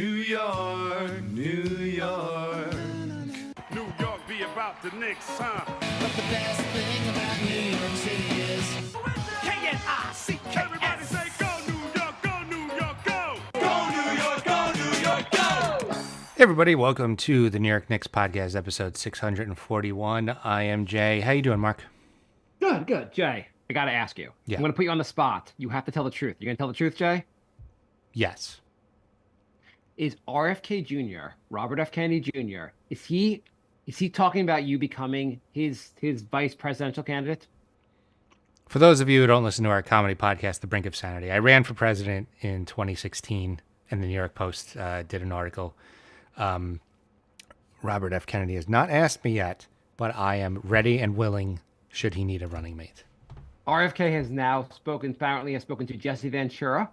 New York, New York. New York be about the Knicks, huh? But the best thing about New York City is K-N-I-C-K. Everybody say go New York, go New York, go! Go New York, go New York, go! Hey everybody, welcome to the New York Knicks podcast, episode 641. I am Jay. How you doing, Mark? Good. Jay, I got to ask you. Yeah. I'm going to put you on the spot. You have to tell the truth. You going to tell the truth, Jay? Yes. Is RFK Jr., Robert F. Kennedy Jr., is he talking about you becoming his vice presidential candidate? For those of you who don't listen to our comedy podcast, The Brink of Sanity, I ran for president in 2016, and the New York Post did an article. Robert F. Kennedy has not asked me yet, but I am ready and willing should he need a running mate. RFK has now spoken to Jesse Ventura,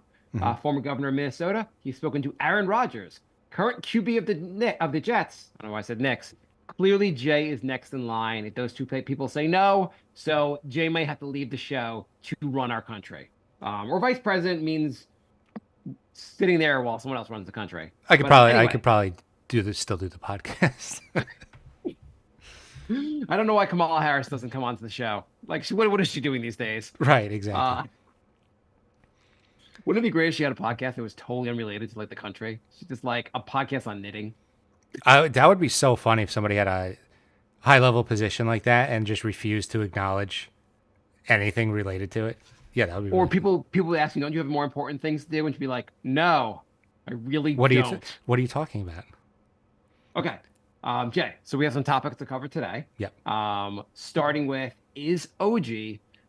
former governor of Minnesota. He's spoken to Aaron Rodgers, current QB of the Jets. I don't know why I said Knicks. Clearly, Jay is next in line. If those two people say no, so Jay may have to leave the show to run our country. Or vice president means sitting there while someone else runs the country. I could probably still do the podcast. I don't know why Kamala Harris doesn't come onto the show. Like, what is she doing these days? Right, exactly. Wouldn't it be great if she had a podcast that was totally unrelated to like the country? She's just like a podcast on knitting. That would be so funny if somebody had a high-level position like that and just refused to acknowledge anything related to it. Yeah, that would be. Or really people would ask you, don't you have more important things to do? And she'd be like, no, I really what don't. What are you talking about? Okay. Jay, so we have some topics to cover today. Yep. Starting with, is OG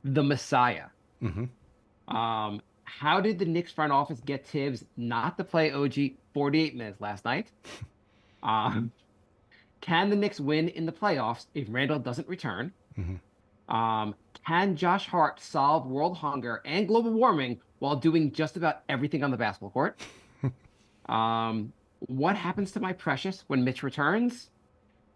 the Messiah? Mm-hmm. How did the Knicks front office get Tibbs not to play OG 48 minutes last night? Can the Knicks win in the playoffs if Randall doesn't return? Mm-hmm. Can Josh Hart solve world hunger and global warming while doing just about everything on the basketball court? What happens to my precious when Mitch returns?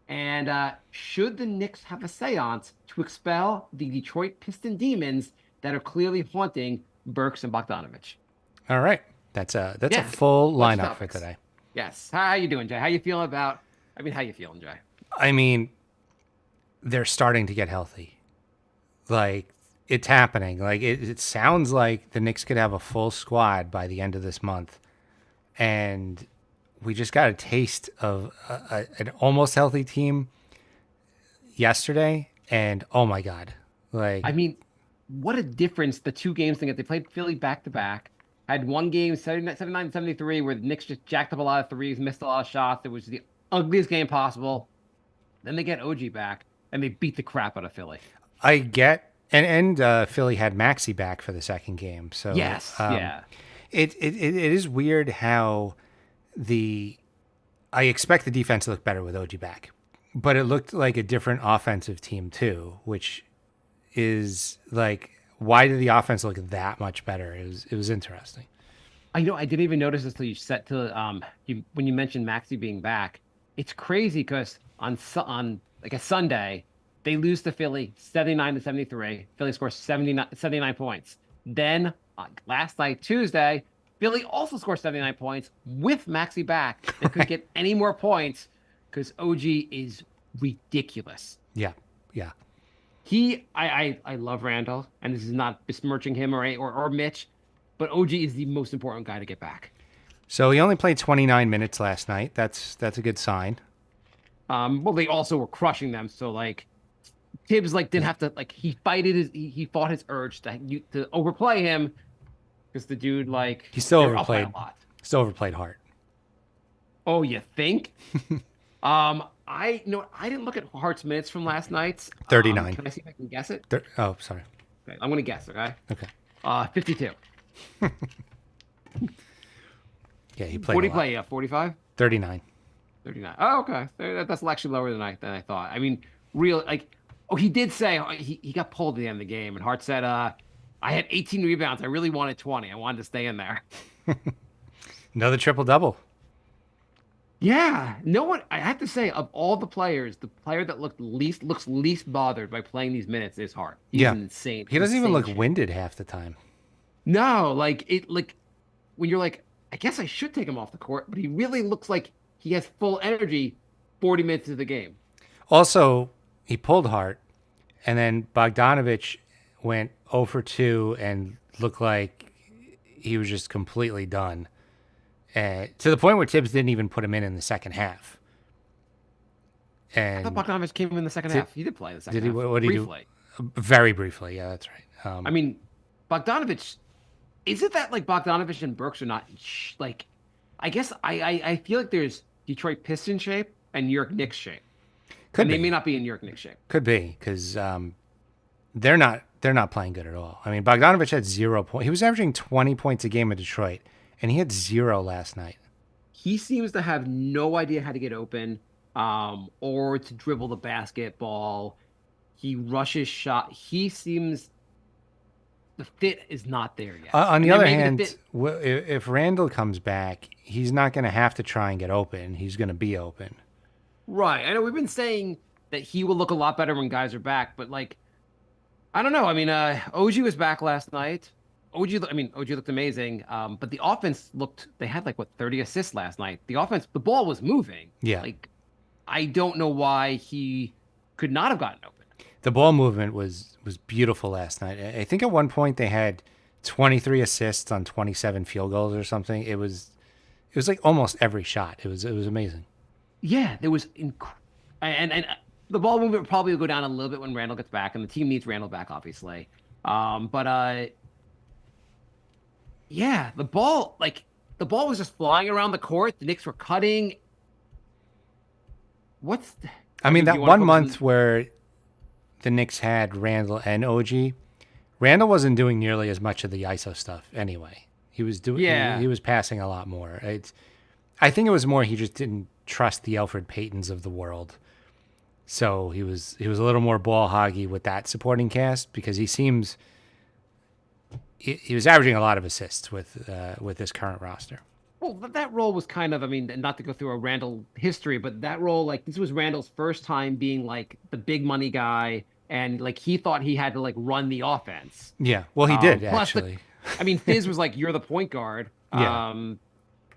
And should the Knicks have a seance to expel the Detroit Piston demons that are clearly haunting Burks and Bogdanovich? All right. That's a full Lots of lineup for topics. today. Yes. How you doing, Jay? How you feeling, Jay? I mean, they're starting to get healthy. Like, it's happening. Like, it sounds like the Knicks could have a full squad by the end of this month. And we just got a taste of an almost healthy team yesterday. And, oh, my God. Like, I mean, what a difference the two games thing that they played Philly back-to-back. Had one game, 79-73, where the Knicks just jacked up a lot of threes, missed a lot of shots. It was the ugliest game possible. Then they get OG back, and they beat the crap out of Philly. I get, and Philly had Maxey back for the second game. So Yes, yeah. It is weird how I expect the defense to look better with OG back, but it looked like a different offensive team too, which is like, why did the offense look that much better? It was interesting. I didn't even notice this till you set to when you mentioned Maxey being back. It's crazy because on like a Sunday, they lose to Philly 79-73. Philly scores 79 points. Then last night, Tuesday, Philly also scores 79 points with Maxey back. They couldn't get any more points because OG is ridiculous. Yeah. I love Randall, and this is not besmirching him or Mitch, but OG is the most important guy to get back. So he only played 29 minutes last night. That's a good sign. Well, they also were crushing them, so like Tibbs didn't have to he fought his urge to overplay him because the dude he still they were up by overplayed. a lot. Still overplayed Hart. Oh, you think? I didn't look at Hart's minutes from last night. 39. Can I see if I can guess it? Oh, sorry. Okay, I'm gonna guess. Okay. Okay. 52. Yeah, he played. What did he play? 45. 39. 39. Oh, okay. That's actually lower than I thought. I mean, he did say he got pulled at the end of the game, and Hart said, "I had 18 rebounds. I really wanted 20. I wanted to stay in there." Another triple double. Yeah, no one. I have to say, of all the players, the player that looks least bothered by playing these minutes is Hart. He's insane. He doesn't even look shit. winded half the time. No, when you're like, I guess I should take him off the court, but he really looks like he has full energy 40 minutes of the game. Also, he pulled Hart, and then Bogdanovich went 0 for 2 and looked like he was just completely done. To the point where Tibbs didn't even put him in the second half. I thought And Bogdanovich came in the second half. He did play in the second did he? half. What did he do? Briefly. Very briefly. Yeah, that's right. I mean, Bogdanovich, is it that like Bogdanovich and Brooks are not like, I guess I feel like there's Detroit Piston shape and New York Knicks shape. Could And be. they may not be in New York Knicks shape. Could be because they're not playing good at all. I mean, Bogdanovich had 0 points. He was averaging 20 points a game in Detroit, and he had 0 last night. He seems to have no idea how to get open, or to dribble the basketball. He rushes shot. He seems the fit is not there yet. On the And other maybe hand, fit- if Randall comes back, he's not going to have to try and get open. He's going to be open. right? I know we've been saying that he will look a lot better when guys are back, but like, I don't know. I mean, OG was back last night. OG looked amazing. But the offense looked. They had like what 30 assists last night. The ball was moving. Yeah. Like, I don't know why he could not have gotten open. The ball movement was beautiful last night. I think at one point they had 23 assists on 27 field goals or something. It was like almost every shot. It was amazing. Yeah, there was and the ball movement probably will go down a little bit when Randall gets back, and the team needs Randall back, obviously. Yeah, the ball was just flying around the court. The Knicks were cutting. I mean, do that you wanna one focus month on- where the Knicks had Randall and OG, Randall wasn't doing nearly as much of the ISO stuff anyway. He was doing, Yeah. he was passing a lot more. I think it was more he just didn't trust the Alfred Paytons of the world. So he was a little more ball hoggy with that supporting cast because he was averaging a lot of assists with this current roster. Well, that role was kind of, I mean, not to go through a Randall history, but that role, like, this was Randall's first time being like the big money guy, and like he thought he had to like run the offense. Yeah, well, he did Plus actually. I mean, Fizz was like, "You're the point guard." Yeah.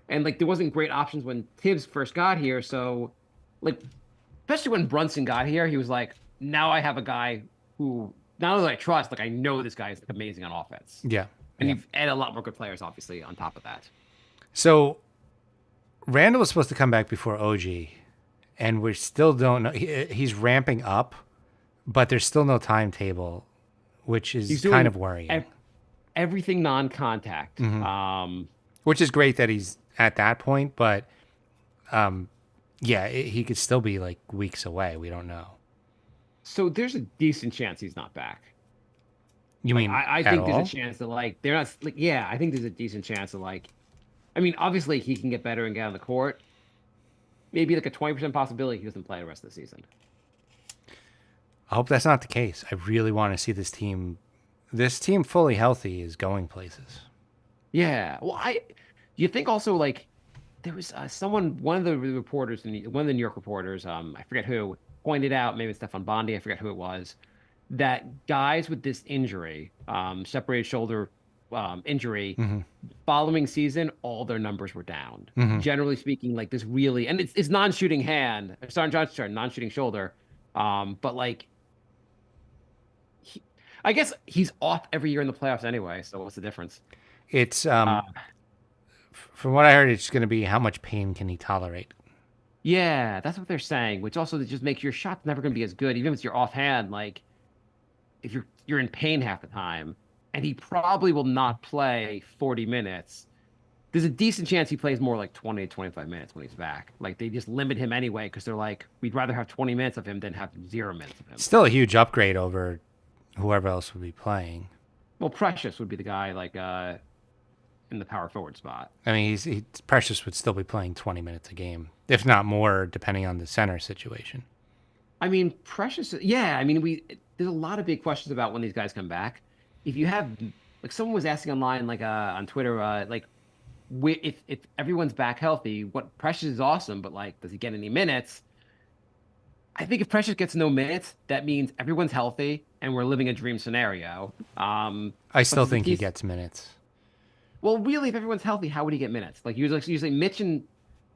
And like there wasn't great options when Tibbs first got here. So, like, especially when Brunson got here, he was like, "Now I have a guy who not only I trust, like I know this guy is like, amazing on offense." Yeah, And yeah. you've added a lot more good players, obviously, on top of that. So Randall was supposed to come back before OG, and we still don't know. He's ramping up, but there's still no timetable, which is He's doing kind of worrying. Everything non-contact. Mm-hmm. Which is great that he's at that point, but he could still be like weeks away. We don't know. So there's a decent chance he's not back. You mean I at think all? there's a chance that like they're not like yeah, I think there's a decent chance that like I mean, obviously he can get better and get on the court. Maybe like a 20% possibility he doesn't play the rest of the season. I hope that's not the case. I really want to see this team. This team fully healthy is going places. Yeah. Well, you think also like there was one of the reporters, one of the New York reporters, I forget who, pointed out, maybe it's Stefan Bondi, I forget who it was, that guys with this injury, separated shoulder injury, following season, all their numbers were down. Generally speaking, like this really, and it's non-shooting hand, sorry, non-shooting shoulder, but like, I guess he's off every year in the playoffs anyway. So what's the difference? It's from what I heard, it's going to be how much pain can he tolerate. Yeah, that's what they're saying. Which also just makes your shot's never going to be as good, even if it's your offhand. Like, if you're in pain half the time, and he probably will not play 40 minutes. There's a decent chance he plays more like 20 to 25 minutes when he's back. Like they just limit him anyway because they're like, we'd rather have 20 minutes of him than have 0 minutes of him. Still a huge upgrade over whoever else would be playing. Well, Precious would be the guy like in the power forward spot. I mean, Precious would still be playing 20 minutes a game, if not more, depending on the center situation. I mean, Precious. Yeah, I mean, there's a lot of big questions about when these guys come back. If you have, like, someone was asking online, like on Twitter, like, if everyone's back healthy, what Precious is awesome, but like, does he get any minutes? I think if Precious gets no minutes, that means everyone's healthy and we're living a dream scenario. I still think he he's- gets minutes. Well, really, if everyone's healthy, how would he get minutes? Like usually Mitch and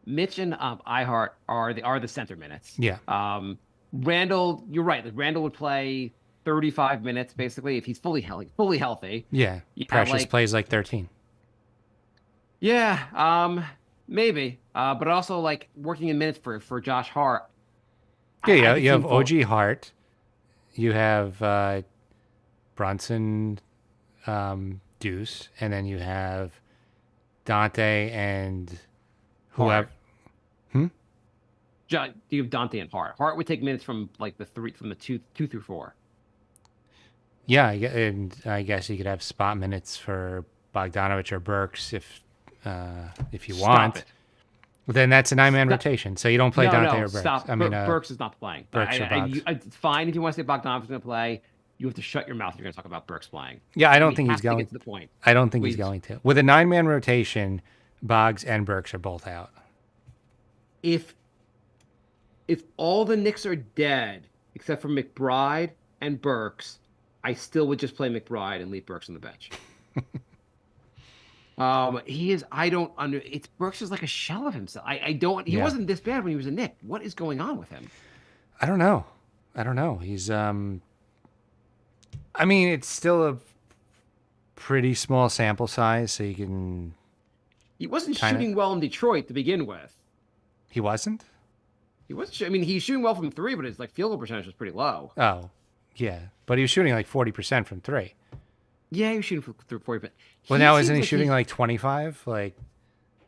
Ihart are the center minutes. Yeah. Randall, you're right. Like Randall would play 35 minutes basically if he's fully healthy. Fully healthy. Yeah. Yeah, Precious plays like 13. yeah, maybe. But also like working in minutes for Josh Hart. Yeah, I yeah. could You see have him OG Hart. You have Brunson, Deuce, and then you have Dante and whoever. Hart. Do you have Dante and Hart? Hart would take minutes from like the two through four. Yeah, and I guess you could have spot minutes for Bogdanovich or Burks if you Stop want. it. Then that's a 9-man Stop. rotation, so you don't play No, Dante no, or Burks. stop. I mean, Burks is not playing. Burks or Boggs. It's fine if you want to say Bogdanovich is going to play. You have to shut your mouth if you're going to talk about Burks playing. Yeah, I don't We think he's have to going. get to the point. I don't think he's Please. going to. With a 9-man rotation, Boggs and Burks are both out. If all the Knicks are dead except for McBride and Burks, I still would just play McBride and leave Burks on the bench. He is. I don't under. It's Burks is like a shell of himself. I don't. He Yeah. wasn't this bad when he was a Knick. What is going on with him? I don't know. He's I mean, it's still a pretty small sample size, so you can. He wasn't Kinda. shooting well in Detroit to begin with. He wasn't. He wasn't. I mean, he's shooting well from three, but his like field goal percentage was pretty low. Oh, yeah, but he was shooting like 40% from three. Yeah, he was shooting through 40. But Well, now isn't seems he like shooting like 25? Like,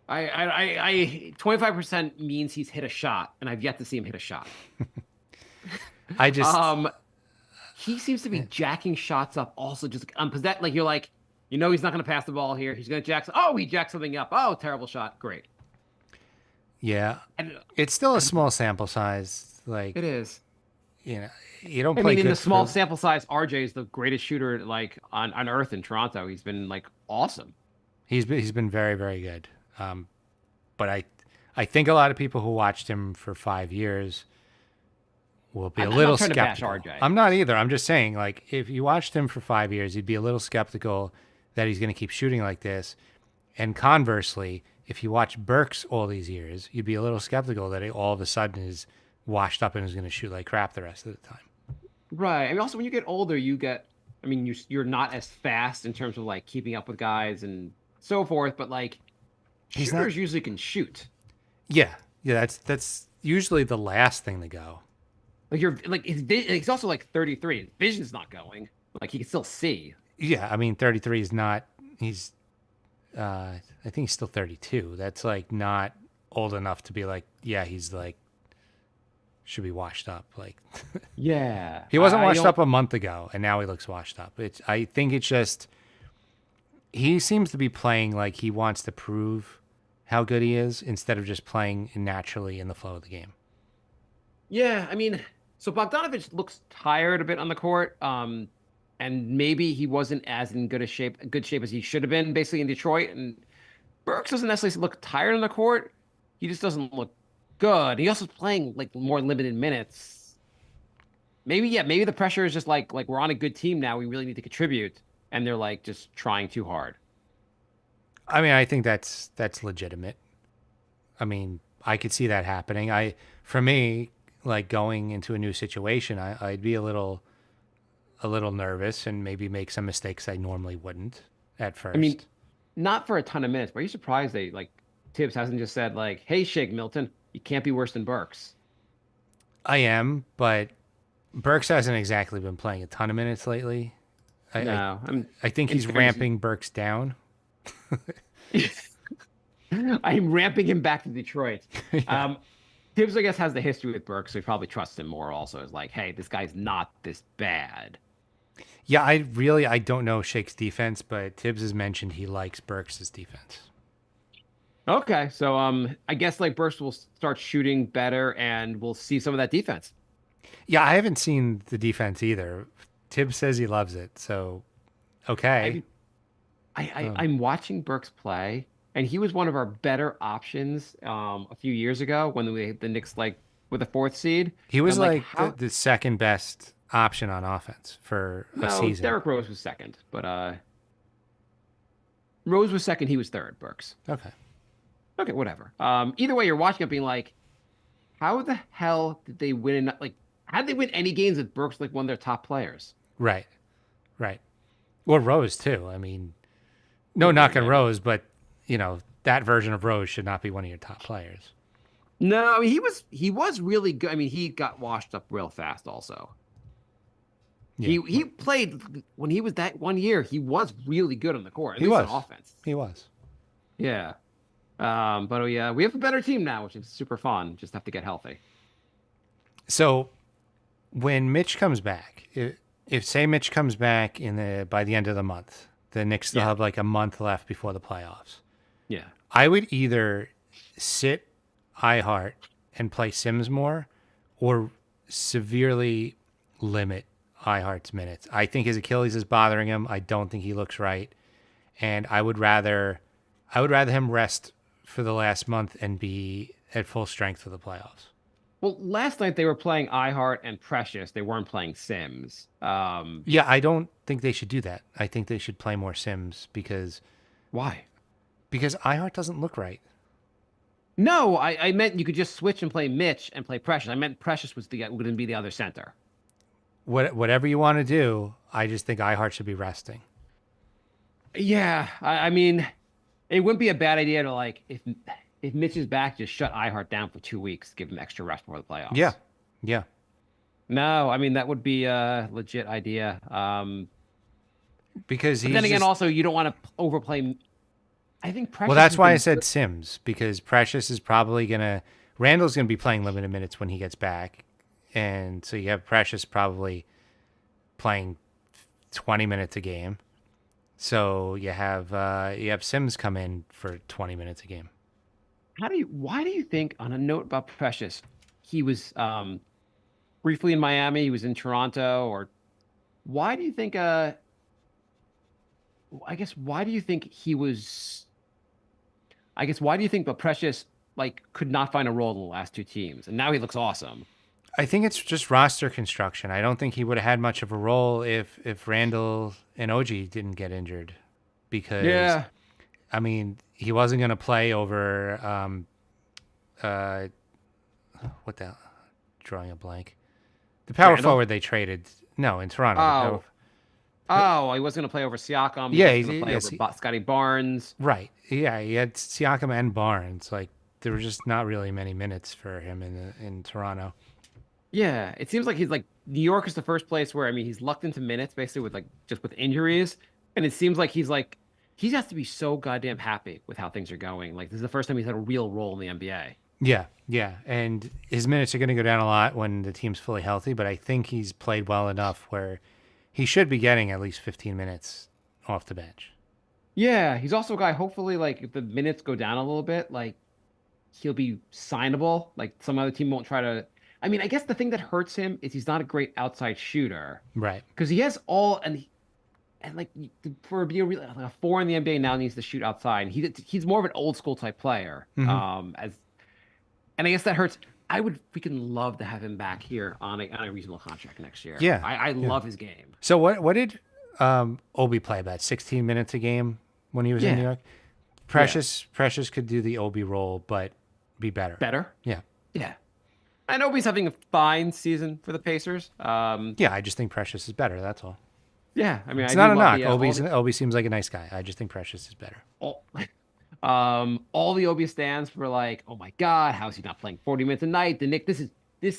25% means he's hit a shot, and I've yet to see him hit a shot. I just. He seems to be jacking shots up also just because that like you're like, you know, he's not going to pass the ball here. He's going to jack. Oh, he jacked something up. Oh, terrible shot. Great. Yeah, And it's still a small sample size. Like, it is. you know, you don't I play mean, in good the small for- sample size, RJ is the greatest shooter like on earth in Toronto. He's been like awesome. He's been very, very good. But I think a lot of people who watched him for 5 years will be a I'm not little trying to bash skeptical. RJ. I'm not either. I'm just saying, like, if you watched him for 5 years, you'd be a little skeptical that he's going to keep shooting like this. And conversely, if you watch Burks all these years, you'd be a little skeptical that he all of a sudden is washed up and is going to shoot like crap the rest of the time. Right. I mean, also when you get older, I mean, you're not as fast in terms of like keeping up with guys and so forth. But like, He's not- shooters usually can shoot. Yeah, that's usually the last thing to go. Like he's also like 33. His vision's not going. Like he can still see. Yeah, I mean, 33 is not. He's, I think he's still 32. That's like not old enough to be like, yeah, he's like, should be washed up. Like, Yeah. he wasn't I washed don't- up a month ago, and now he looks washed up. I think it's just, he seems to be playing like he wants to prove how good he is instead of just playing naturally in the flow of the game. Yeah, I mean, so Bogdanovich looks tired a bit on the court. And maybe he wasn't as in good shape as he should have been, basically in Detroit. And Burks doesn't necessarily look tired on the court. He just doesn't look good. He also is playing like more limited minutes. Maybe the pressure is just like we're on a good team now. We really need to contribute, and they're like just trying too hard. I mean, I think that's legitimate. I mean, I could see that happening. For me, like going into a new situation, I'd be a little nervous and maybe make some mistakes I normally wouldn't at first. I mean, not for a ton of minutes, but are you surprised they like Tibbs hasn't just said like, "Hey, Shake Milton, you can't be worse than Burks." I am, but Burks hasn't exactly been playing a ton of minutes lately. No, I think in he's fairness, ramping Burks down. I'm ramping him back to Detroit. Tibbs, I guess, has the history with Burks, so he probably trusts him more. Also, is like, hey, this guy's not this bad. Yeah, I don't know Shake's defense, but Tibbs has mentioned he likes Burks' defense. Okay, so I guess like Burks will start shooting better, and we'll see some of that defense. Yeah, I haven't seen the defense either. Tibbs says he loves it, so okay. I'm watching Burks play, and he was one of our better options a few years ago when the Knicks like with a fourth seed. He was I'm like how- the second best option on offense for a no, season. Derrick Rose was second, but Rose was second. He was third. Burks. Okay. Okay, whatever. Either way, you're watching it being like, how the hell did they win? Like, how did they win any games with Burks like one of their top players? Right. Right. Or Rose too. I mean, no Yeah, knock on yeah. Rose, but that version of Rose should not be one of your top players. No, I mean he was really good. I mean, he got washed up real fast also. Yeah. He played when he was that 1 year, he was really good on the court, at He least was. on offense. He was. Yeah. But oh yeah, we have a better team now, which is super fun. Just have to get healthy. So when Mitch comes back, if say Mitch comes back by the end of the month, the Knicks still Yeah. have like a month left before the playoffs. Yeah. I would either sit iHeart and play Sims more, or severely limit iHeart's minutes. I think his Achilles is bothering him. I don't think he looks right, and I would rather him rest for the last month and be at full strength for the playoffs. Well, last night they were playing iHeart and Precious. They weren't playing Sims. Yeah, I don't think they should do that. I think they should play more Sims because Why? iHeart doesn't look right. No, I meant you could just switch and play Mitch and play Precious. I meant Precious was going to be the other center. Whatever you want to do, I just think iHeart should be resting. Yeah, I mean, it wouldn't be a bad idea to like if Mitch is back, just shut iHeart down for 2 weeks, give him extra rest before the playoffs. Yeah, yeah. No, I mean that would be a legit idea. Because But he's then again, just- also you don't want to overplay. I think Precious. well, that's has why I been said good. Sims, because Precious is probably Randall's gonna be playing limited minutes when he gets back, and so you have Precious probably playing 20 minutes a game. So you have Sims come in for 20 minutes a game. Why do you think, on a note about Precious, he was briefly in Miami, he was in Toronto, or why do you think I guess why do you think he was I guess why do you think but Precious like could not find a role in the last two teams and now he looks awesome? I think it's just roster construction. I don't think he would have had much of a role if Randall and OG didn't get injured, because Yeah. I mean, he wasn't going to play over what the hell? Drawing a blank. The power Randall? forward they traded. No, in Toronto. Oh. Oh, he was going to play over Siakam. Yeah, He was going to play yes, over Scotty Barnes. Right. Yeah, he had Siakam and Barnes. Like, there were just not really many minutes for him in Toronto. Yeah, it seems like he's like New York is the first place where I mean he's lucked into minutes basically with like just with injuries, and it seems like he has to be so goddamn happy with how things are going. Like this is the first time he's had a real role in the NBA. Yeah, yeah. And his minutes are going to go down a lot when the team's fully healthy, but I think he's played well enough where he should be getting at least 15 minutes off the bench. Yeah, he's also a guy. Hopefully, like if the minutes go down a little bit, like he'll be signable. Like some other team won't try to. I mean, I guess the thing that hurts him is he's not a great outside shooter Right. because he has all and like for be a real like a four in the NBA now needs to shoot outside. He's more of an old school type player. And I guess that hurts. I would freaking love to have him back here on a reasonable contract next year. Yeah, I yeah. love his game. So what did Obi play, about 16 minutes a game when he was in Yeah. New York? Precious could do the Obi role, but be better. Better. Yeah. Yeah. I know he's having a fine season for the Pacers. Yeah, I just think Precious is better. That's all. Yeah, I mean, It's I not do a love knock. the, Obi seems like a nice guy. I just think Precious is better. all the Obi stands were like, oh my God, how is he not playing 40 minutes a night? The Nick, this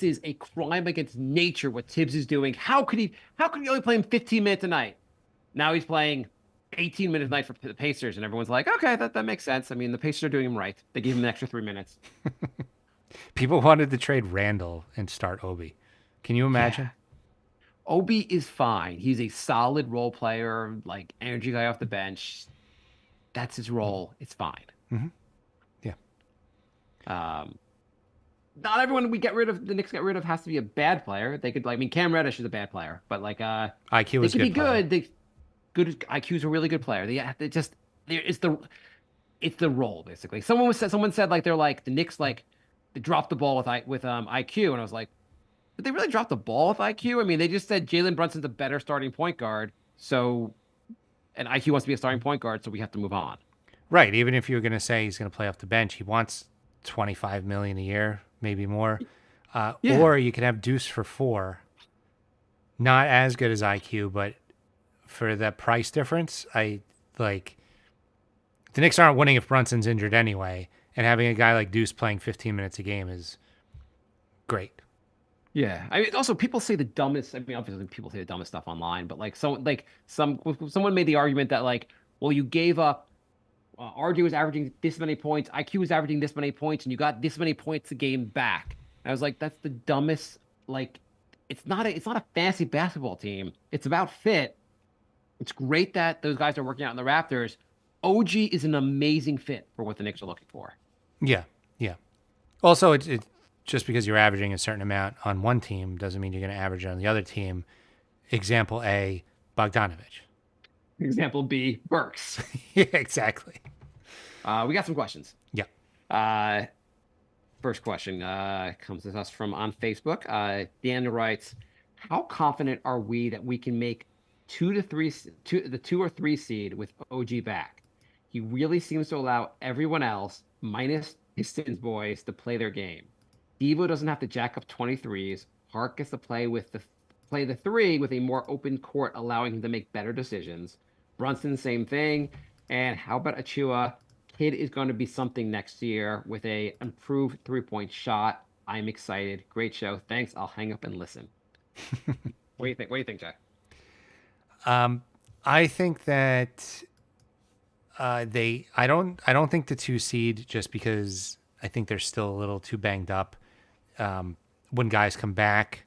is a crime against nature what Tibbs is doing. How could he only play him 15 minutes a night? Now he's playing 18 minutes a night for the Pacers, and everyone's like, okay, that makes sense. I mean, the Pacers are doing him right. They gave him an extra 3 minutes. People wanted to trade Randall and start Obi. Can you imagine? Obi is fine. He's a solid role player, like energy guy off the bench. That's his role. It's fine. Yeah. Not everyone the Knicks get rid of has to be a bad player. They could, like, I mean, Cam Reddish is a bad player, but like, IQ they is could be player. good. Good IQ's a really good player. It's the role basically. Someone said like they're like the Knicks like they dropped the ball with IQ, and I was like, did they really drop the ball with IQ? I mean, they just said Jalen Brunson's a better starting point guard, so and IQ wants to be a starting point guard, so we have to move on. Right. Even if you're going to say he's going to play off the bench, he wants 25 million a year, maybe more. Yeah. Or you could have Deuce for 4. Not as good as IQ, but for that price difference, I like the Knicks aren't winning if Brunson's injured anyway, and having a guy like Deuce playing 15 minutes a game is great. Yeah, I mean, also people say the dumbest. I mean, obviously people say the dumbest stuff online, but like someone made the argument that like, well, you gave up. RJ was averaging this many points, IQ was averaging this many points, and you got this many points a game back. And I was like, that's the dumbest. Like, it's not a fancy basketball team. It's about fit. It's great that those guys are working out in the Raptors. OG is an amazing fit for what the Knicks are looking for. Yeah, yeah. Also, it just because you're averaging a certain amount on one team doesn't mean you're going to average it on the other team. Example A, Bogdanovich. Example B, Burks. Yeah, exactly. We got some questions. Yeah. First question comes to us from on Facebook. Dan writes, "How confident are we that we can make the 2 or 3 seed with OG back? He really seems to allow everyone else, minus Pistons boys, to play their game. Devo doesn't have to jack up 23s. Hart gets to play the 3 with a more open court, allowing him to make better decisions. Brunson, same thing. And how about Achua? Kid is going to be something next year with a improved 3-point shot. I'm excited. Great show. Thanks. I'll hang up and listen." What do you think? What do you think, Jack? I think that I don't think the 2 seed, just because I think they're still a little too banged up. When guys come back,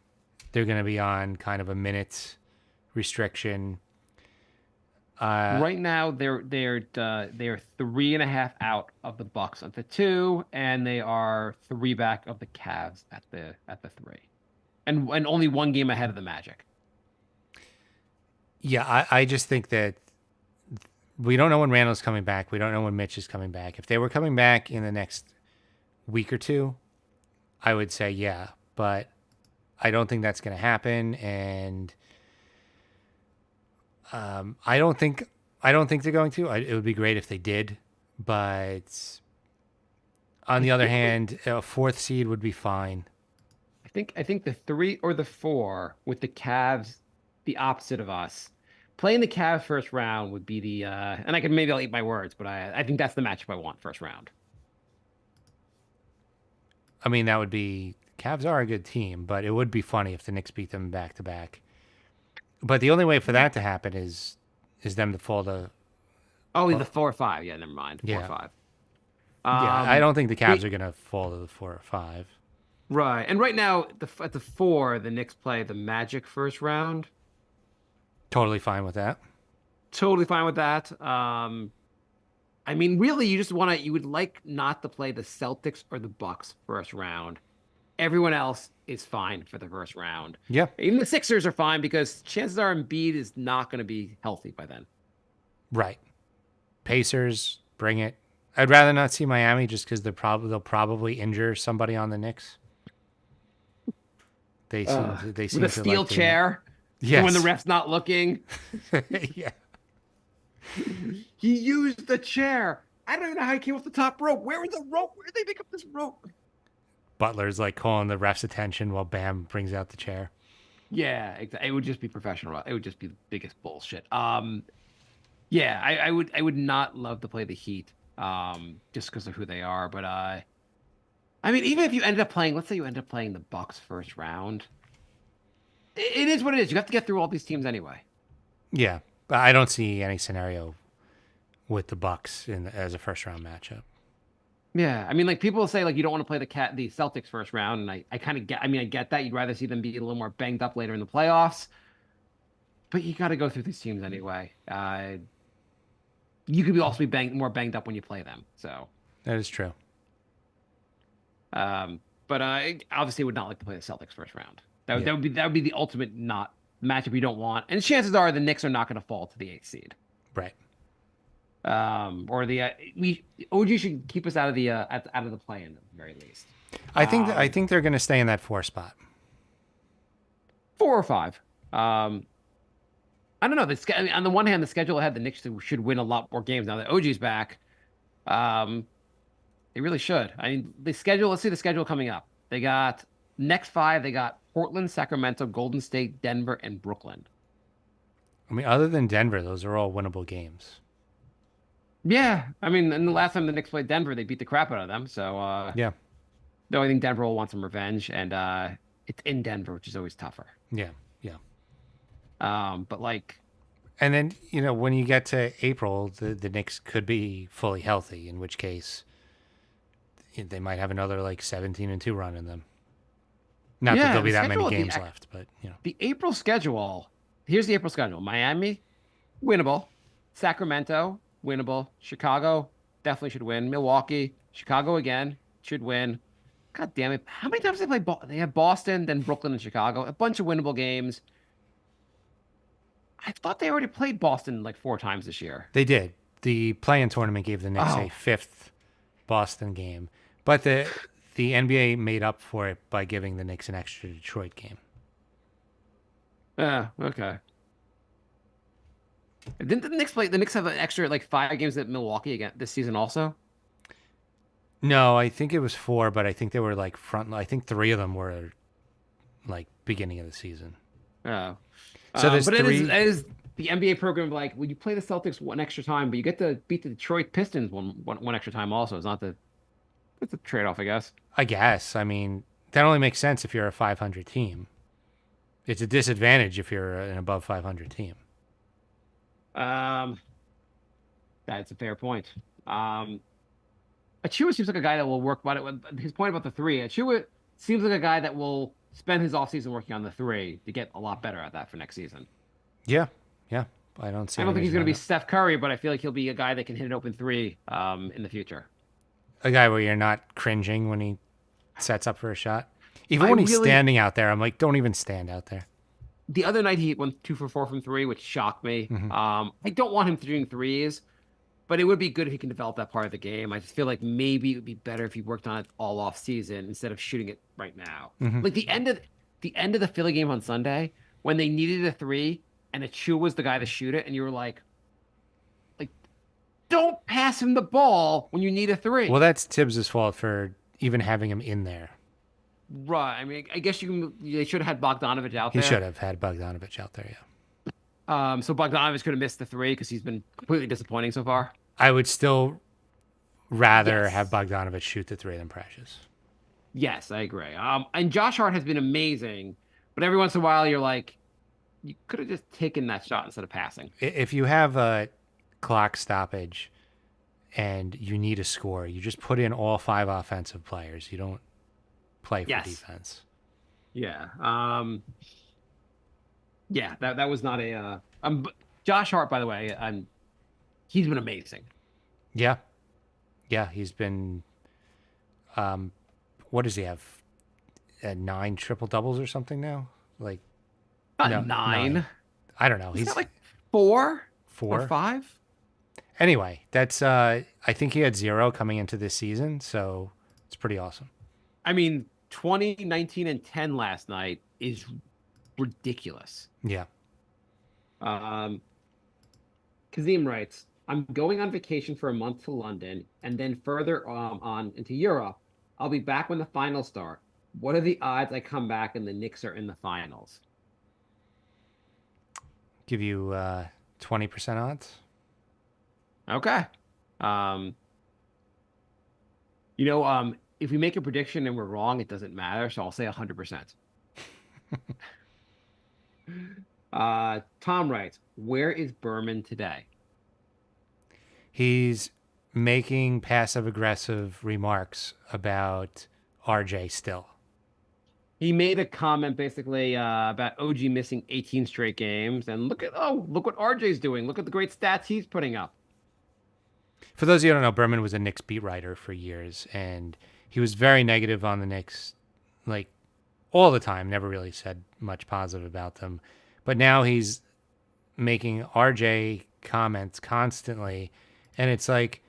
they're going to be on kind of a minute restriction. Right now, they're 3.5 out of the Bucks at the 2, and they are 3 back of the Cavs at the 3, and only 1 game ahead of the Magic. Yeah, I just think that we don't know when Randall's coming back. We don't know when Mitch is coming back. If they were coming back in the next week or 2, I would say yeah, but I don't think that's going to happen, and I don't think they're going to. It would be great if they did, but on the other hand, a 4th seed would be fine. I think the 3 or the 4 with the Cavs, the opposite of us. Playing the Cavs first round would be the and I'll eat my words, but I think that's the matchup I want first round. I mean, that would be Cavs are a good team, but it would be funny if the Knicks beat them back to back. But the only way for that to happen is them to fall to. Oh, the 4 or 5. Yeah, never mind. 4 or 5. Yeah, I don't think the Cavs are going to fall to the 4 or 5. Right. And right now, at the 4, the Knicks play the Magic first round. Totally fine with that. Totally fine with that. I mean, really, you would like not to play the Celtics or the Bucks first round. Everyone else is fine for the first round. Yeah. Even the Sixers are fine because chances are Embiid is not going to be healthy by then. Right. Pacers, bring it. I'd rather not see Miami just because they'll probably injure somebody on the Knicks. They seem With to a steel like chair. Yes. When the ref's not looking. Yeah. He used the chair. I don't even know how he came off the top rope. Where was the rope? Where did they pick up this rope? Butler's like calling the ref's attention while Bam brings out the chair. Yeah, it would just be professional. It would just be the biggest bullshit. Yeah, I would not love to play the Heat, just because of who they are. But I mean, even if you ended up playing, let's say you end up playing the Bucks first round, it is what it is. You have to get through all these teams anyway. Yeah, but I don't see any scenario with the Bucks as a first round matchup. Yeah, I mean, like people say, like you don't want to play the Celtics first round, and I kind of get. I mean, I get that. You'd rather see them be a little more banged up later in the playoffs, but you got to go through these teams anyway. You could also be more banged up when you play them. So that is true. But I obviously would not like to play the Celtics first round. That would be the ultimate not matchup you don't want. And chances are the Knicks are not going to fall to the 8th seed. Right. Or OG should keep us out of the out of the play-in at the very least. I think they're going to stay in that 4 spot. 4 or 5. I don't know. I mean, on the one hand, the schedule ahead, the Knicks should win a lot more games now that OG's back. Um, they really should. I mean, the schedule. Let's see the schedule coming up. They got next five. They got Portland, Sacramento, Golden State, Denver, and Brooklyn. I mean, other than Denver, those are all winnable games. Yeah, I mean, and the last time the Knicks played Denver, they beat the crap out of them. So, Yeah, though I think Denver will want some revenge, and it's in Denver, which is always tougher. yeah, yeah. But like, And then, when you get to April, the Knicks could be fully healthy, in which case they might have another like 17-2 run in them. Not that yeah, there'll be the that many schedule, games left, but the April schedule. Here's the April schedule: Miami, winnable; Sacramento, winnable; Chicago, definitely should win; Milwaukee, Chicago again, should win. God damn it! How many times they play? They have Boston, then Brooklyn and Chicago. A bunch of winnable games. I thought they already played Boston like 4 times this year. they did. The play-in tournament gave the Knicks Oh. a fifth Boston game, but the NBA made up for it by giving the Knicks an extra Detroit game. Yeah, okay. Didn't the Knicks play? The Knicks have an extra like 5 games at Milwaukee again this season also. No, I think it was 4, but I think they were like front. I think 3 of them were like beginning of the season. Oh, So there's but 3. it is the NBA program like, well, you play the Celtics one extra time, but you get to beat the Detroit Pistons one extra time also. It's a trade-off, I guess. I guess. I mean, that only makes sense if you're a 500 team. It's a disadvantage if you're an above 500 team. That's a fair point. Achua seems like a guy that will work about it. His point about the three, Achua seems like a guy that will spend his offseason working on the three to get a lot better at that for next season. Yeah, yeah. I don't see. I don't think any he's going to be reason Steph Curry, but I feel like he'll be a guy that can hit an open three in the future. why not. A guy where you're not cringing when he sets up for a shot. Even when he's standing out there, I'm like, don't even stand out there. The other night he went 2 for 4 from three, which shocked me. I don't want him shooting threes, but it would be good if he can develop that part of the game. I just feel like maybe it would be better if he worked on it all off season instead of shooting it right now. Like the end of the Philly game on Sunday when they needed a three and Achua was the guy to shoot it, and you were like, don't pass him the ball when you need a three. Well, that's Tibbs' fault for even having him in there. Right. I mean, I guess they should have had Bogdanovich out He there. should have had Bogdanovich out there, yeah. So Bogdanovich could have missed the three because he's been completely disappointing so far. I would still rather Yes. have Bogdanovich shoot the three than Precious. Yes, I agree. And Josh Hart has been amazing, but every once in a while you're like, you could have just taken that shot instead of passing. If you have a clock stoppage and you need a score, you just put in all 5 offensive players. You don't play for Yes. defense. Yeah. Yeah, that was not Josh Hart, by the way, he's been amazing. Yeah. Yeah, he's been what does he have? 9 triple doubles or something now? Like Not no, 9. I don't know. He's He's got like 4 4 or 5. Anyway, that's I think he had 0 coming into this season, so it's pretty awesome. I mean, 20, 19, and 10 last night is ridiculous. Yeah. Kazim writes, I'm going on vacation for a month to London and then further on into Europe. I'll be back when the finals start. What are the odds I come back and the Knicks are in the finals? Give you 20% odds. Okay. If we make a prediction and we're wrong, it doesn't matter. So I'll say 100%. Tom writes, where is Berman today? He's making passive-aggressive remarks about RJ still. He made a comment basically about OG missing 18 straight games, and look what RJ's doing. Look at the great stats he's putting up. For those of you who don't know, Berman was a Knicks beat writer for years, and he was very negative on the Knicks, like all the time. Never really said much positive about them, but now he's making RJ comments constantly, and it's like,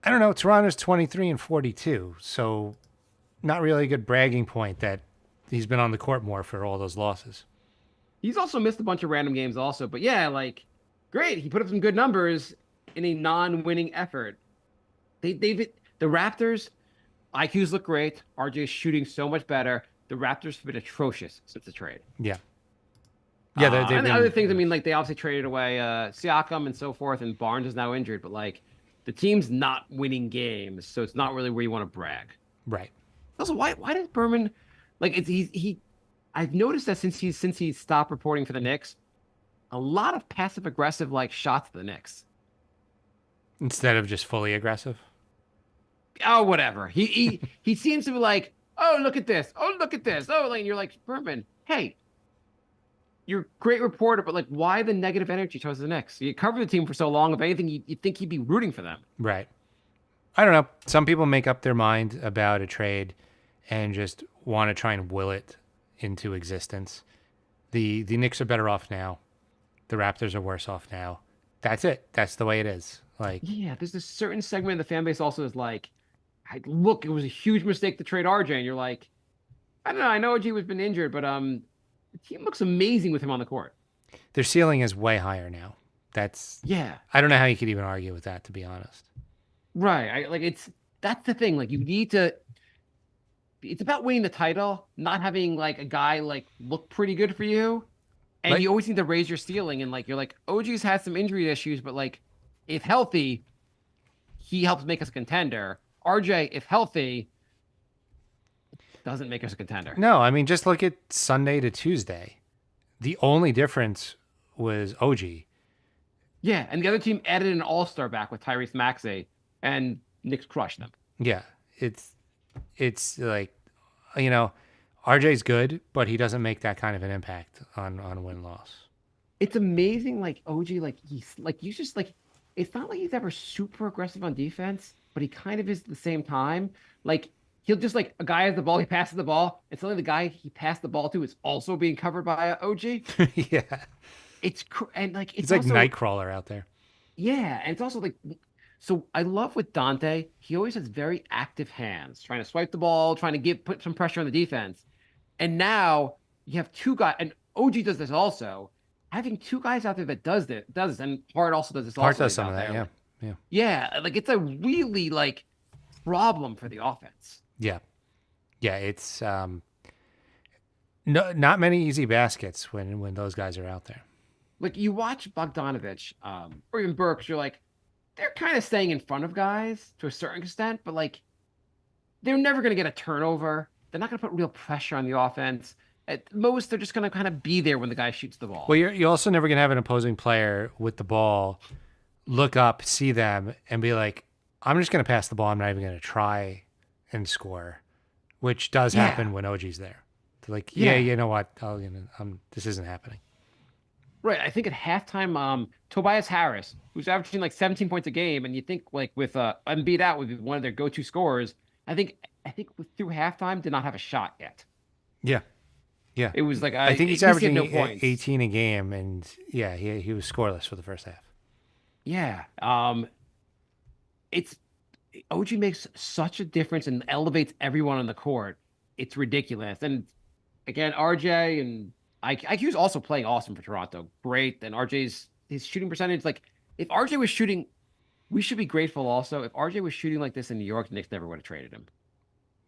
I don't know. Toronto's 23-42, so not really a good bragging point that he's been on the court more for all those losses. He's also missed a bunch of random games also, but yeah, like great. He put up some good numbers in a non-winning effort. The Raptors IQs look great. RJ's shooting so much better. The Raptors have been atrocious since the trade. Yeah. Yeah, they've And been other things, I mean, like they obviously traded away Siakam and so forth, and Barnes is now injured, but like the team's not winning games, so it's not really where you want to brag. right. Also, why does Berman like it's he I've noticed that since he stopped reporting for the Knicks, a lot of passive aggressive like shots to the Knicks. Instead of just fully aggressive. Oh, whatever. He seems to be like, oh, look at this. Oh, look at this. Oh, like, and you're like, Berman, hey, you're a great reporter, but like, why the negative energy towards the Knicks? You covered the team for so long. If anything, you think he'd be rooting for them. Right. I don't know. Some people make up their mind about a trade and just want to try and will it into existence. The Knicks are better off now. The Raptors are worse off now. That's it. That's the way it is. Like, Yeah, there's this certain segment of the fan base also is like, look, it was a huge mistake to trade RJ, and you're like, I don't know. I know OG has been injured, but the team looks amazing with him on the court. their ceiling is way higher now. That's Yeah, I don't know how you could even argue with that, to be honest. right. That's the thing. Like you need to. It's about winning the title, not having like a guy like look pretty good for you, and Like- you always need to raise your ceiling. And like you're like OG's had some injury issues, but like if healthy, he helps make us a contender. RJ, if healthy, doesn't make us a contender. No, I mean, just look at Sunday to Tuesday. The only difference was OG. Yeah, and the other team added an all-star back with Tyrese Maxey, and Knicks crushed them. Yeah, it's like, you know, RJ's good, but he doesn't make that kind of an impact on win loss. It's amazing, like OG, like he's like you just like it's not like he's ever super aggressive on defense, but he kind of is at the same time. Like he'll just like a guy has the ball, he passes the ball, and suddenly the guy he passed the ball to is also being covered by OG. Yeah, And like it's like also, Nightcrawler out there. yeah, and it's also like so I love with Dante, he always has very active hands, trying to swipe the ball, trying to put some pressure on the defense. And now you have two guys, and OG does this also. Having two guys out there that does this, and Hart also does this. Hart also does is some out of that, there. yeah, Yeah, like it's a really like problem for the offense. yeah. It's no, not many easy baskets when those guys are out there. Like you watch Bogdanovich, or even Burks, you're like, they're kind of staying in front of guys to a certain extent, but like they're never going to get a turnover. They're not going to put real pressure on the offense. At most, they're just going to kind of be there when the guy shoots the ball. Well, you're also never gonna have an opposing player with the ball look up, see them, and be like, "I'm just gonna pass the ball. I'm not even gonna try and score," which does Yeah. happen when OG's there. They're like, Yeah. "Yeah, you know what? This isn't happening." Right. I think at halftime, Tobias Harris, who's averaging like 17 points a game, and you think like with Embiid out would be one of their go-to scorers. I think through halftime did not have a shot yet. Yeah, yeah. It was like I think he's at least he had averaging no points. 18 a game, and yeah, he was scoreless for the first half. Yeah. It's OG makes such a difference and elevates everyone on the court. It's ridiculous. And again, RJ and IQ's also playing awesome for Toronto. Great. And his shooting percentage, like if RJ was shooting, we should be grateful also. If RJ was shooting like this in New York, the Knicks never would have traded him.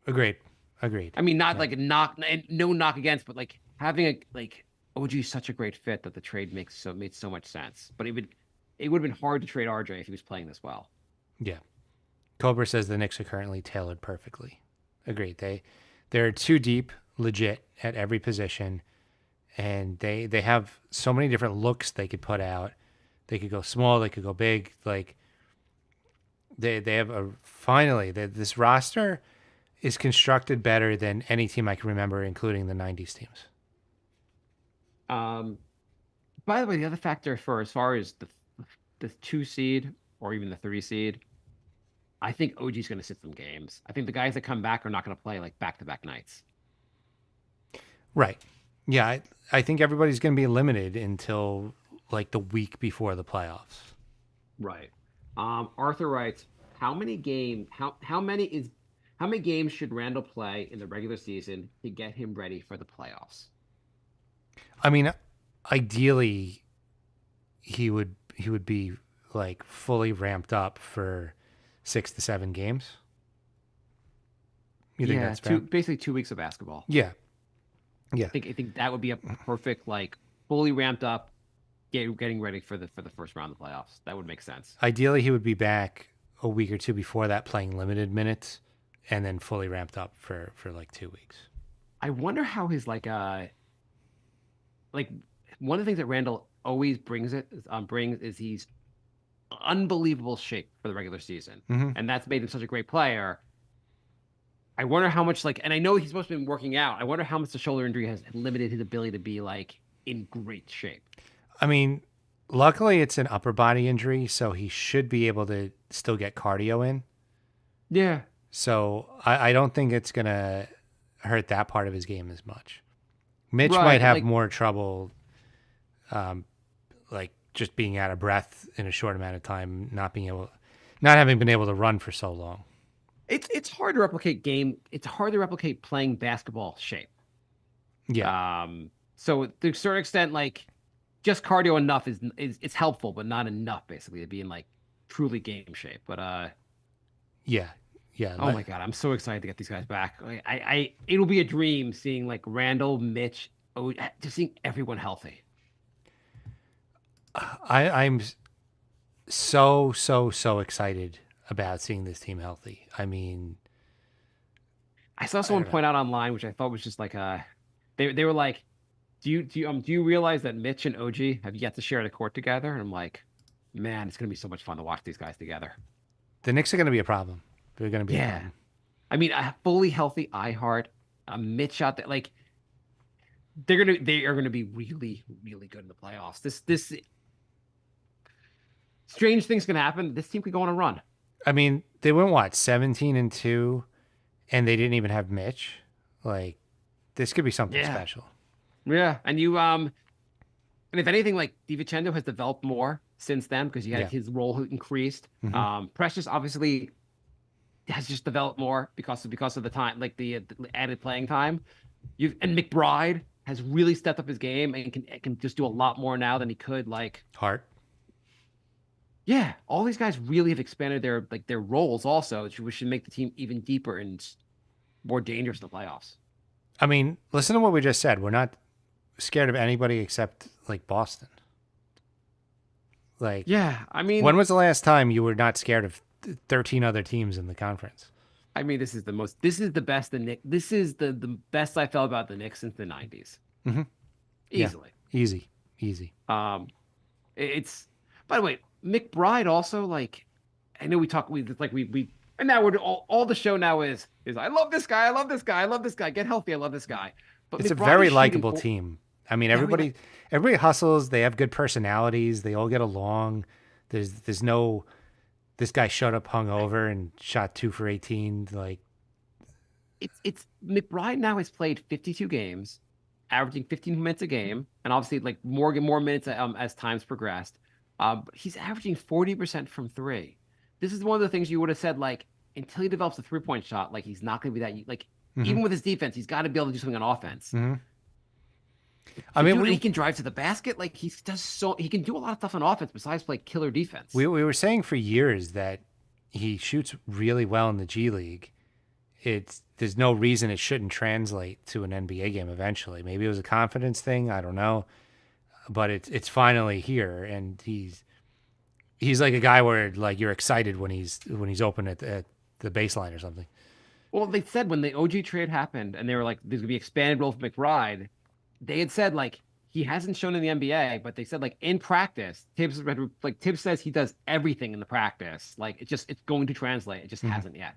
Agreed. I mean, not like a knock, no knock against, but like having a like OG is such a great fit that the trade made so much sense. But it would have been hard to trade RJ if he was playing this well. Yeah. Cobra says the Knicks are currently tailored perfectly. Agreed. They're too deep, legit at every position, and they have so many different looks they could put out. They could go small, they could go big. Like they have this roster is constructed better than any team I can remember, including the '90s teams. By the way, the other factor for as far as the 2 seed or even the 3 seed, I think OG's going to sit some games. I think the guys that come back are not going to play like back-to-back nights. Right. Yeah, I think everybody's going to be limited until like the week before the playoffs. Right. Arthur writes, how many games should Randall play in the regular season to get him ready for the playoffs? I mean, ideally he would be like fully ramped up for 6 to 7 games. You think that's fair? basically 2 weeks of basketball. Yeah. Yeah. I think that would be a perfect like fully ramped up, getting ready for the first round of the playoffs. That would make sense. Ideally he would be back a week or two before that playing limited minutes and then fully ramped up for like 2 weeks. I wonder how his like one of the things that Randall always brings is he's unbelievable shape for the regular season, and that's made him such a great player. I wonder how much and I know he's supposed to be working out. I wonder how much the shoulder injury has limited his ability to be like in great shape. I mean, luckily it's an upper body injury, so he should be able to still get cardio in. Yeah. So I don't think it's gonna hurt that part of his game as much. Mitch Right, might have like- more trouble, like just being out of breath in a short amount of time, not having been able to run for so long. It's hard to replicate It's hard to replicate playing basketball shape. Yeah, So to a certain extent, like just cardio enough is it's helpful, but not enough basically to be in like truly game shape. But yeah. oh my God, I'm so excited to get these guys back. It'll be a dream seeing like Randall, Mitch, just seeing everyone healthy. I'm so excited about seeing this team healthy. I mean, I saw someone point out online, which I thought was just like they were like, do you realize that Mitch and OG have yet to share the court together? And I'm like, man, it's gonna be so much fun to watch these guys together. the Knicks are going to be a problem. They're going to be a Yeah. problem. I mean, a fully healthy iHeart, a Mitch out there, like they are gonna be really, really good in the playoffs. This strange things can happen. This team could go on a run. I mean, they went 17-2, and they didn't even have Mitch. Like, this could be something Yeah. special. Yeah, and and if anything, like DiVincenzo has developed more since then because his role increased. Precious obviously has just developed more because of the time, like the added playing time. And McBride has really stepped up his game and can just do a lot more now than he could. Like, Hart. yeah, all these guys really have expanded their roles also, which should make the team even deeper and more dangerous in the playoffs. I mean, listen to what we just said. We're not scared of anybody except like Boston. Like, Yeah, I mean, when was the last time you were not scared of 13 other teams in the conference? I mean, this is the best this is the best I felt about the Knicks since the 90s. Mhm. Yeah. Easily. Easy. It's, by the way, McBride also, like, I know and now we're all the show now is I love this guy, I love this guy, I love this guy, get healthy, I love this guy. But It's a McBride very is likable shooting team. I mean, Very everybody hustles. They have good personalities. They all get along. There's no, this guy showed up hungover and shot 2 for 18. Like, It's McBride now has played 52 games, averaging 15 minutes a game, and obviously like more minutes as time's progressed. But he's averaging 40% from three. This is one of the things you would have said, like, until he develops a 3-point shot, like he's not going to be that, like, even with his defense, he's got to be able to do something on offense. I mean, He can drive to the basket. Like he can do a lot of stuff on offense besides play killer defense. we were saying for years that he shoots really well in the G League. There's no reason it shouldn't translate to an NBA game eventually. Maybe it was a confidence thing. I don't know, but it's finally here, and he's like a guy where like you're excited when he's open at the baseline or something. Well, they said when the OG trade happened, and they were like, "There's gonna be expanded role for McBride." They had said like he hasn't shown in the NBA, but they said like in practice, Tibbs says he does everything in the practice. Like it's going to translate. It just hasn't yet.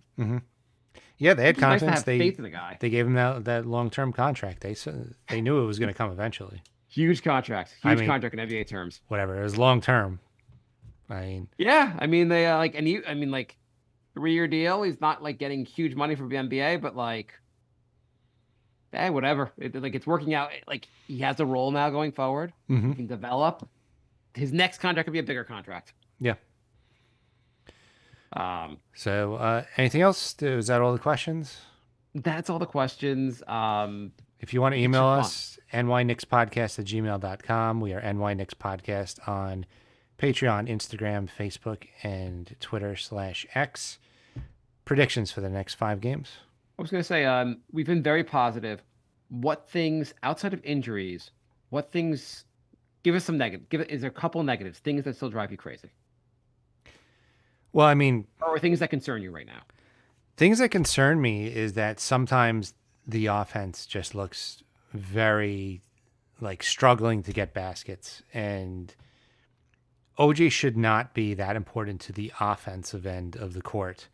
Yeah, they had It's nice to confidence. have faith in the guy. They gave him that long-term contract. They knew it was going to come eventually. Huge contract, I mean- contract in NBA terms. Whatever, it was long-term. I mean, Yeah, I mean they like 3-year deal. He's not like getting huge money from the NBA, but like, hey, whatever. It's working out. Like he has a role now going forward. He can develop. His next contract could be a bigger contract. yeah. Um, So, anything else? Is that all the questions? that's all the questions. If you want to email fun. us, nyknickspodcast@gmail.com. We are NYNix Podcast on Patreon, Instagram, Facebook, and Twitter/X. Predictions for the next 5 games? I was going to say, we've been very positive. What things outside of injuries? What things? Give us some negative. Is there a couple negatives? Things that still drive you crazy, Well, I mean, or things that concern you right now? things that concern me is that sometimes the offense just looks very like struggling to get baskets, and OJ should not be that important to the offensive end of the court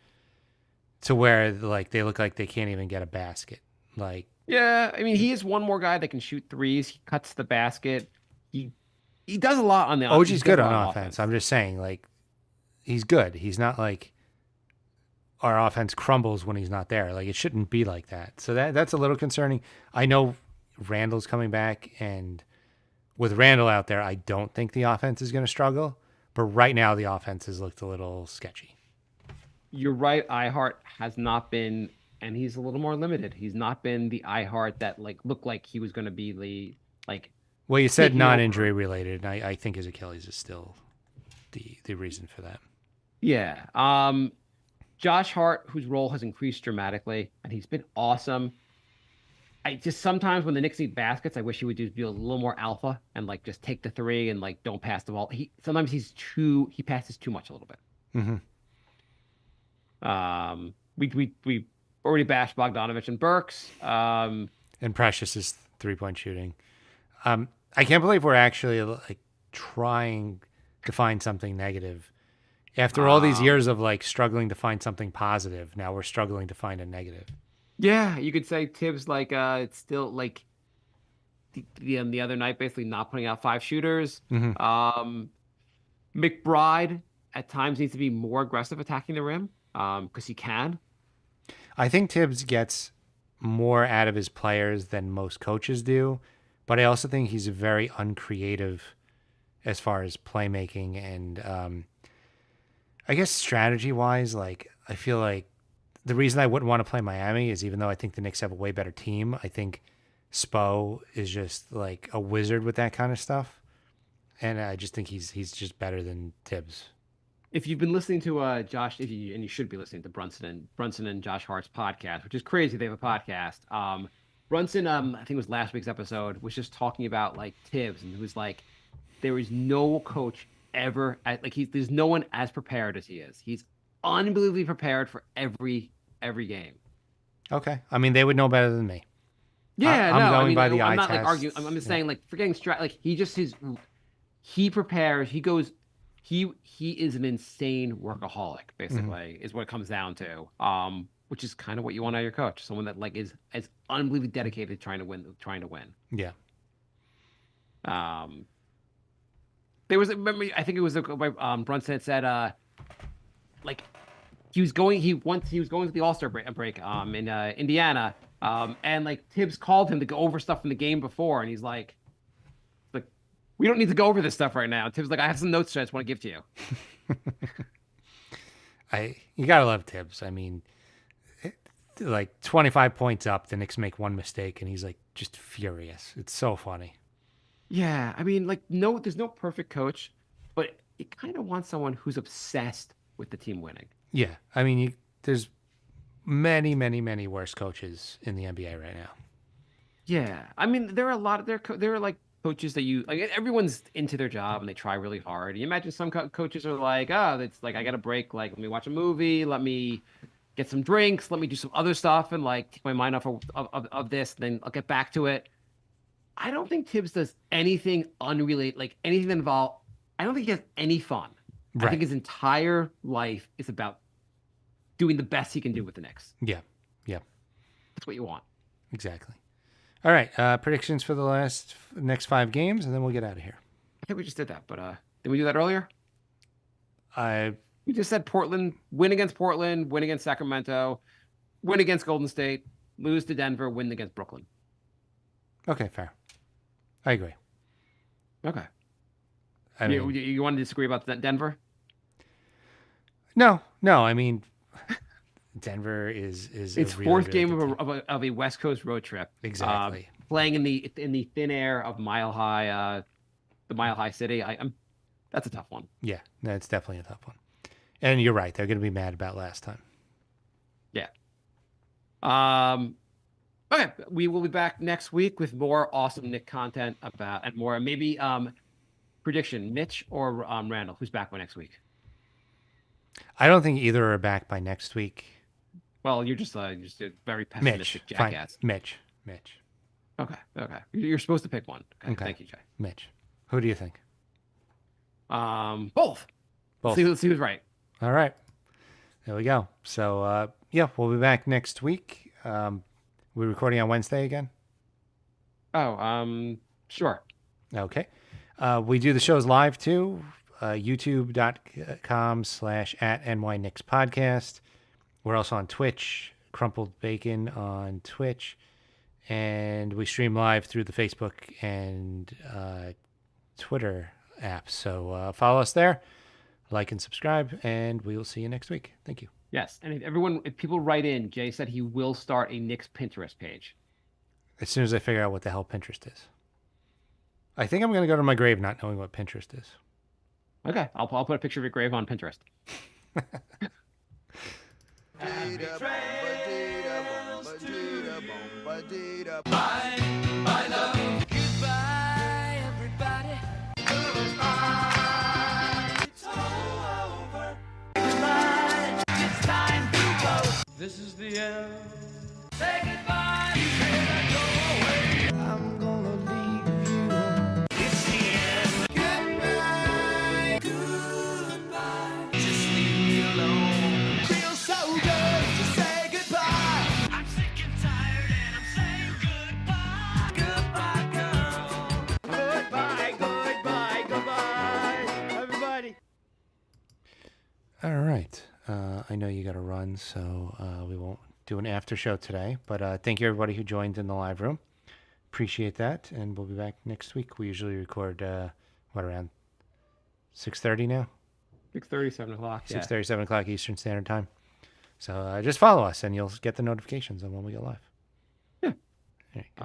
to where like they look like they can't even get a basket. Like, Yeah, I mean, he is one more guy that can shoot threes. He cuts the basket. He does a lot on the. He OG's does good a lot on offense. I'm just saying, like, he's good. He's not like our offense crumbles when he's not there. Like, it shouldn't be like that. So that's a little concerning. I know Randall's coming back, and with Randall out there, I don't think the offense is going to struggle. But right now, the offense has looked a little sketchy. You're right. iHeart has not been, and he's a little more limited. He's not been the iHeart that like looked like he was going to be the like. Well, you said taking over. non-injury related, and I think his Achilles is still the reason for that. Yeah. Josh Hart, whose role has increased dramatically, and he's been awesome. I just sometimes when the Knicks need baskets, I wish he would just be a little more alpha and like just take the three and like don't pass the ball. He passes too much a little bit. Mm-hmm. We already bashed Bogdanovich and Burks. And Precious's 3-point shooting. I can't believe we're actually like trying to find something negative. After all these years of like struggling to find something positive, now we're struggling to find a negative. Yeah, you could say Tibbs like it's still like the other night basically not putting out 5 shooters. Mm-hmm. McBride at times needs to be more aggressive attacking the rim because he can. I think Tibbs gets more out of his players than most coaches do, but I also think he's very uncreative as far as playmaking and I guess strategy wise. Like I feel like the reason I wouldn't want to play Miami is even though I think the Knicks have a way better team, I think Spo is just like a wizard with that kind of stuff, and I just think he's just better than Tibbs. If you've been listening to Josh, and you should be listening to Brunson and Josh Hart's podcast, which is crazy. They have a podcast. Brunson, I think it was last week's episode, was just talking about like Tibbs, and it was like there is no coach ever there's no one as prepared as he is. He's unbelievably prepared for every game. Okay, I mean they would know better than me. Yeah, I'm no, going I mean, by the eye I'm not test. like arguing. I'm just saying like forgetting like he prepares. He goes. He is an insane workaholic. Basically, is what it comes down to. Which is kind of what you want out of your coach, someone that like is as unbelievably dedicated trying to win. Yeah. There was remember I think it was Brunson had said like he was going to the All-Star break in Indiana and like Tibbs called him to go over stuff from the game before and he's like we don't need to go over this stuff right now. Tibbs like I have some notes I just want to give to you. You gotta love Tibbs. I mean, like 25 points up, the Knicks make one mistake, and he's like just furious. It's so funny. Yeah, I mean, like no, there's no perfect coach, but you kind of want someone who's obsessed with the team winning. Yeah, I mean, there's many, many, many worse coaches in the NBA right now. Yeah, I mean, there are a lot of there are like coaches that you like. Everyone's into their job and they try really hard. You imagine some coaches are like, oh, it's like I got a break. Like, let me watch a movie. Let me get some drinks. Let me do some other stuff and like take my mind off of this. Then I'll get back to it. I don't think Tibbs does anything unrelated, like anything that involves. I don't think he has any fun. Right. I think his entire life is about doing the best he can do with the Knicks. Yeah. That's what you want. Exactly. All right. Predictions for the next 5 games, and then we'll get out of here. I think we just did that, but did we do that earlier? We just said Portland, win against Portland, win against Sacramento, win against Golden State, lose to Denver, win against Brooklyn. Okay, fair. I agree. Okay. I mean, you want to disagree about Denver? No. I mean, Denver is its a really, fourth really game good team. of a West Coast road trip. Exactly. playing in the thin air of Mile High, the Mile High City. That's a tough one. Yeah, that's definitely a tough one. And you're right; they're going to be mad about last time. Yeah. Okay, we will be back next week with more awesome Nick content and more. Maybe prediction: Mitch or Randall? Who's back by next week? I don't think either are back by next week. Well, you're just a very pessimistic Mitch, fine. jackass. Mitch. Okay. You're supposed to pick one. Okay. Thank you, Jay. Mitch. Who do you think? Both. Both. Let's see who's right. All right. There we go. So, yeah, we'll be back next week. We're recording on Wednesday again? Oh, sure. Okay. We do the shows live too. youtube.com/@NYKnicksPodcast. We're also on Twitch, Crumpled Bacon on Twitch. And we stream live through the Facebook and Twitter apps. So follow us there, like and subscribe, and we will see you next week. Thank you. Yes, and if people write in, Jay said he will start a Knicks Pinterest page. As soon as I figure out what the hell Pinterest is. I think I'm going to go to my grave not knowing what Pinterest is. Okay, I'll put a picture of your grave on Pinterest. Goodbye, everybody. It's all over. It's time to go. This is the end. Say goodbye. I'm gonna leave you. It's the end. Goodbye. Goodbye. Just leave me alone. Feels so good to say goodbye. I'm sick and tired and I'm saying goodbye. Goodbye, girl. Goodbye, everybody. All right. I know you got to run, so we won't do an after show today. But thank you, everybody who joined in the live room. Appreciate that. And we'll be back next week. We usually record, around 6:30 now? 6:30, 7 o'clock. 6:30, 7 o'clock Eastern Standard Time. So just follow us, and you'll get the notifications on when we go live. Yeah. All right, good.